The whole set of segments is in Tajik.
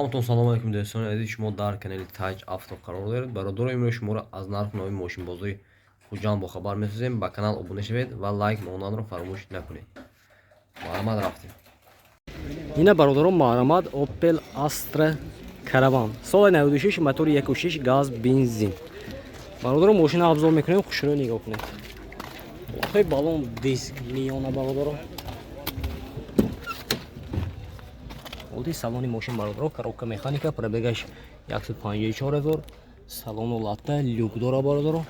همتون سلام علیکم دوستان عزیز، شما در کانال تاج авто قرار دارید. برادر امروز شما را از نرخ نوی ماشین بازی خوجان با خبر می‌سازیم. با کانال ابونه شوید و لایک نمونان رو فراموش نکنید. محمد رفتیم. اینا برادرم محمد Opel Astra Caravan سال 96 موتور 1.6 گاز بنزین. برادرم ماشین ابزار میکنیم، خوش رو نگاه کنید. خیلی بالون دیسک میونه برادرم. اولتی سالن ماشین برادرم коробка مکانیکا пробегаш 154000 салон латта люк дора برادرم.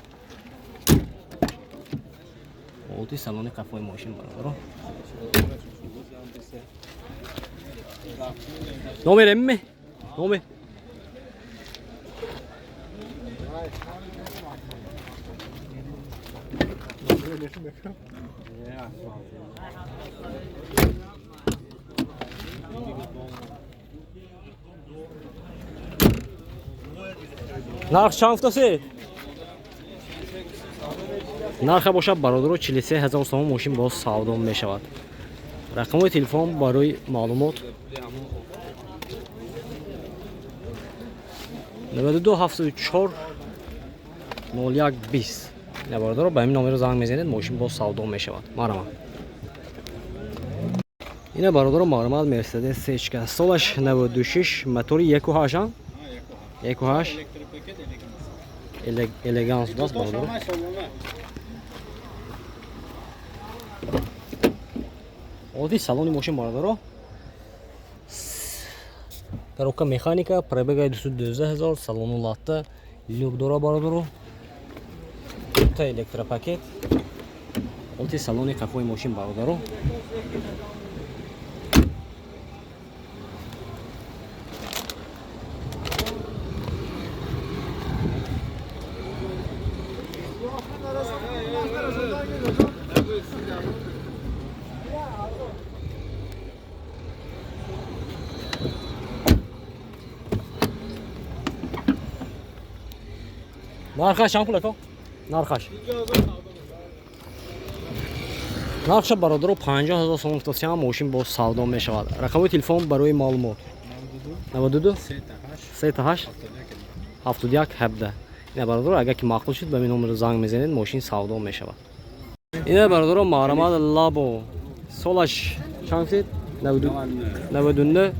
اولتی سالن قفای ماشین برادرم. نومر امه نومر нарх чанд аст? нарх бошад бародаро 43000 сомон мошин боз савдо мешавад. рақамои телефон барои маълумот 92 74 01 20. бародаро ба ҳамин номеро занг мезанед, мошин боз савдо мешавад. марҳамат. ина бародаро марҳамат Mercedes C-ка солаш 96 мотори 1.8 1.8 элеганс даст бародаро. оди салони мошин бародаро коробка механика пробега 212000 салону латта люк дора бародаро. та электропакет оди салони қафои мошин бародаро. нархаш чанд пул ака? нархаш нархша бародаро 50000 сомон футосиям мошин боз савдо мешавад. рақамои телефон барои маълумот 92 38 71 17. ина бародаро агар ки мақбул шуд ба ин номеро занг мезанед, мошин савдо мешавад. ина бародаро маҳрамад лабо солаш чанд фит 99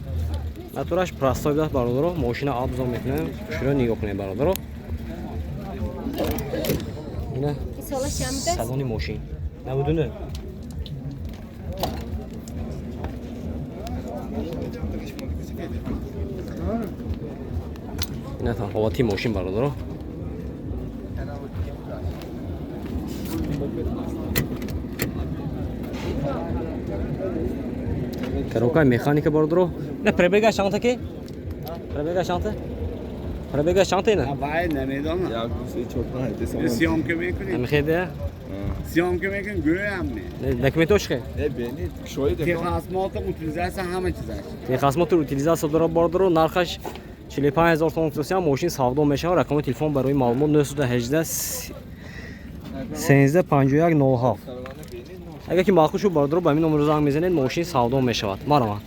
мотураш простой даст бародаро. мошина абзор мекунем, шуро нигоҳ кунед бародаро. ина салони мошин 99. ина ҳолати мошин бародаро. коробка механика бародаро. ина пробега чанд ки? пробега чанд? пробега чанд ина? باید نمیدونم سیام که میکنی میخیده؟ سیام که میکنی گوه هم نه دکمنتوش که؟ تخصمات اوتیلیزاسyon همه چیزش تخصمات اوتیلیزاسyon داره бародаро. нархаш 45000 сомон футосиям мошин савдо мешавад. рақамои телефон барои маълумот 918 13 51 07. агар ки мақбул шуд бародаро ба ҳамин номеро занг мезанед, мошин савдо мешавад. марҳамат.